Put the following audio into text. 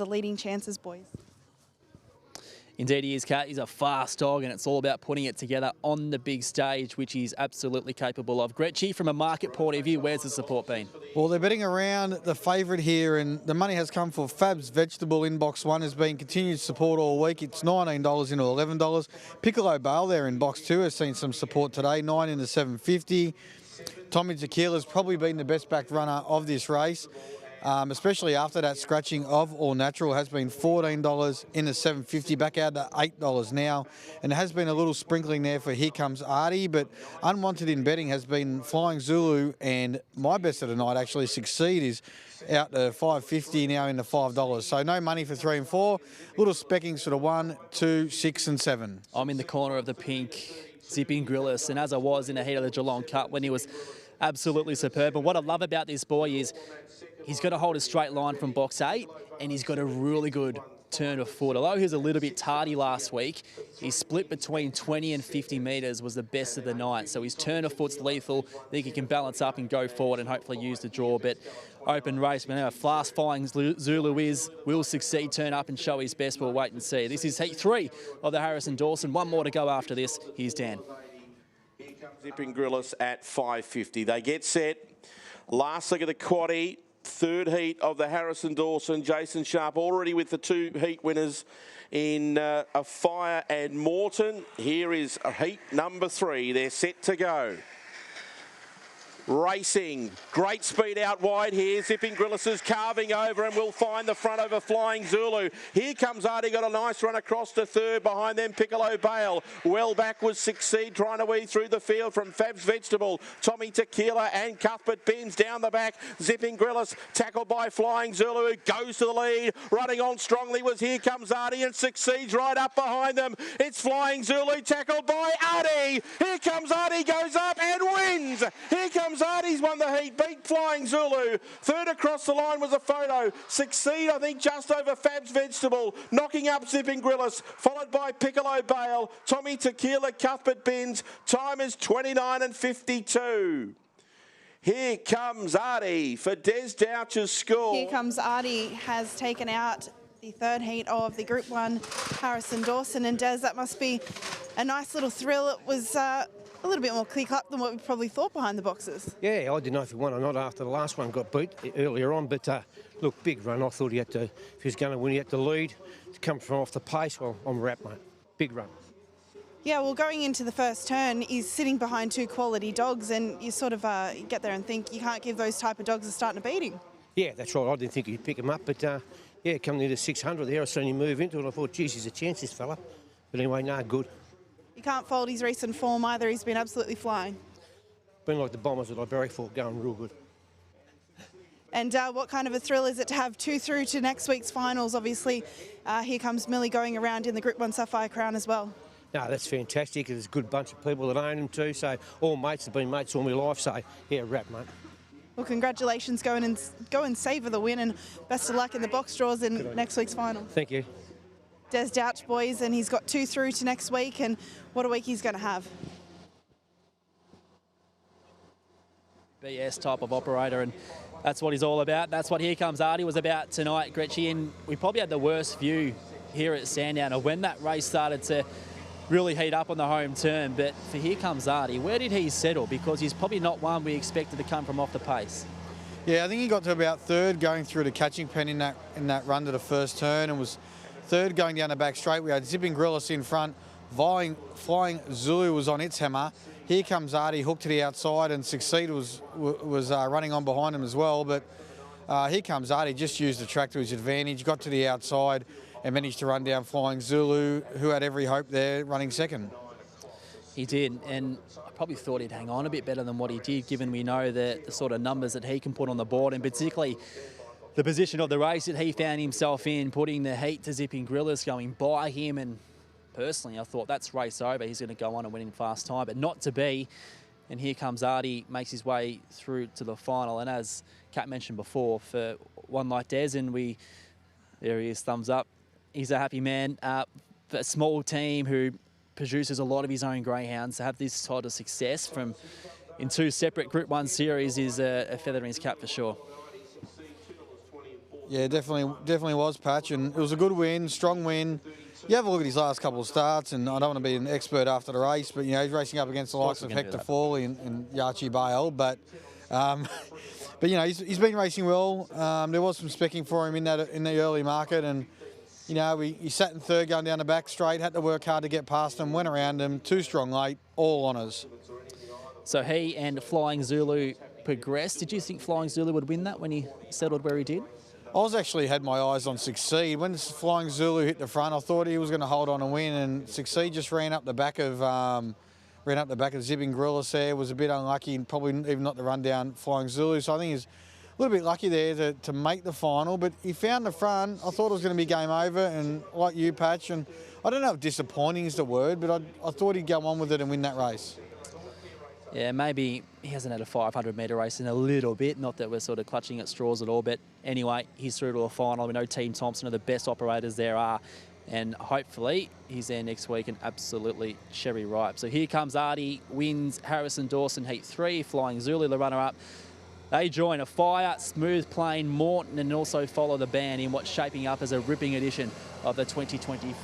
the leading chances, boys. Indeed he is, Kat. He's a fast dog, and it's all about putting it together on the big stage, which he's absolutely capable of. Gretchy, from a market point of view, where's the support been? Well, they're betting around the favourite here, and the money has come for Fab's Vegetable in box 1. Has been continued support all week. It's $19 into $11. Piccolo Bale there in box 2 has seen some support today, 9 into $7.50. Tommy Tequila's probably been the best backed runner of this race. Especially after that scratching of All Natural, has been $14 into $7.50, back out to $8 now. And there has been a little sprinkling there for Here Comes Artie, but unwanted in betting has been Flying Zulu, and my best of the night, actually Succeed, is out to $5.50 now into $5. So no money for 3 and 4. Little specking sort of 1, 2, 6 and 7. I'm in the corner of the pink Zipping Grillis, and as I was in the heat of the Geelong Cup when he was absolutely superb. But what I love about this boy is he's got to hold a straight line from box 8, and he's got a really good turn of foot. Although he was a little bit tardy last week, his split between 20 and 50 metres was the best of the night. So his turn of foot's lethal. I think he can balance up and go forward and hopefully use the draw. But open race, but now fast Flying Zulu will Succeed, turn up and show his best. We'll wait and see. This is heat 3 of the Harrison-Dawson. One more to go after this. Here's Dan. Here comes Zipping Grillis at $5.50. They get set. Last leg of the quaddie. Third heat of the Harrison-Dawson. Jason Sharp already with the 2 heat winners in a Fire and Morton. Here is heat number 3. They're set to go. Racing, great speed out wide here. Zipping Grillis is carving over and will find the front over Flying Zulu. Here comes Artie, got a nice run across to third. Behind them, Piccolo Bale. Well back was Succeed, trying to weave through the field from Fab's Vegetable. Tommy Tequila and Cuthbert Bins down the back. Zipping Grillis tackled by Flying Zulu, who goes to the lead. Running on strongly was Here Comes Artie, and Succeed's right up behind them. It's Flying Zulu tackled by Artie. Here comes Artie, goes up and wins. Here comes Artie's won the heat, beat Flying Zulu. Third across the line was a photo. Succeed, I think, just over Fab's Vegetable. Knocking up Zipping Grillis, followed by Piccolo Bale, Tommy Tequila, Cuthbert Bins. Time is 29 and 52. Here comes Artie for Des Douch's school. Here Comes Artie has taken out the third heat of the Group 1 Harrison-Dawson. And Des, that must be a nice little thrill. It was a little bit more clear-cut than what we probably thought behind the boxes. Yeah, I didn't know if he won or not after the last one got beat earlier on, but look, big run. I thought he had to, if he was going to win, he had to lead. To come from off the pace, well, I'm wrapped, mate. Big run. Yeah, well, going into the first turn, he's sitting behind 2 quality dogs, and you sort of get there and think you can't give those type of dogs a start and a beating. Yeah, that's right. I didn't think he'd pick him up, but yeah, coming into 600 there, I seen him move into it. I thought, geez, he's a chance, this fella. But anyway, no, good. You can't fault his recent form either. He's been absolutely flying. Been like the Bombers at Liberia for, going real good. And what kind of a thrill is it to have 2 through to next week's finals? Obviously, Here Comes Millie going around in the Group 1 Sapphire Crown as well. No, that's fantastic. There's a good bunch of people that own him too, so all mates have been mates all my life, so yeah, wrap, mate. Well, congratulations, go and savour the win, and best of luck in the box draws in next week's final. Thank you. Des Douch, boys, and he's got 2 through to next week, and what a week he's going to have. BS type of operator, and that's what he's all about. That's what Here Comes Artie was about tonight, Gretchy, and we probably had the worst view here at Sandown of when that race started to really heat up on the home turn. But for Here Comes Artie, where did he settle? Because he's probably not one we expected to come from off the pace. Yeah, I think he got to about third going through the catching pen in that run to the first turn, and was third going down the back straight. We had Zipping Grillis in front. Flying Zulu was on its hammer. Here Comes Artie, hooked to the outside, and Succeed was running on behind him as well. But Here Comes Artie just used the track to his advantage, got to the outside and managed to run down Flying Zulu, who had every hope there, running second. He did, and I probably thought he'd hang on a bit better than what he did, given we know the sort of numbers that he can put on the board, and particularly the position of the race that he found himself in, putting the heat to Zipping Grillis, going by him. And personally, I thought that's race over. He's going to go on and win in fast time, but not to be. And Here Comes Artie makes his way through to the final. And as Kat mentioned before, for one like Des, and there he is, thumbs up. He's a happy man. For a small team who produces a lot of his own greyhounds, to have this sort of success in 2 separate Group 1 series is a feather in his cap for sure. Yeah, definitely was, Patch, and it was a good win, strong win. You have a look at his last couple of starts, and I don't want to be an expert after the race, but he's racing up against the likes of Hector Fawley and Yachi Bale, but he's been racing well. There was some specking for him in the early market, and he sat in third going down the back straight, had to work hard to get past him, went around him, too strong late, all honours. So he and Flying Zulu progressed. Did you think Flying Zulu would win that when he settled where he did? I was actually had my eyes on Succeed. When Flying Zulu hit the front, I thought he was going to hold on and win, and Succeed just ran up the back of Zipping Gorillas there. Was a bit unlucky, and probably even not the run down Flying Zulu. So I think he's a little bit lucky there to make the final. But he found the front. I thought it was going to be game over, and like you, Patch, and I don't know if disappointing is the word, but I thought he'd go on with it and win that race. Yeah, maybe he hasn't had a 500-metre race in a little bit. Not that we're sort of clutching at straws at all, but anyway, he's through to a final. We know Team Thompson are the best operators there are, and hopefully he's there next week and absolutely cherry ripe. So here comes Artie, wins Harrison-Dawson Heat 3, Flying Zulu, the runner-up. They join a fire, smooth playing Morton, and also follow the band in what's shaping up as a ripping edition of the 2024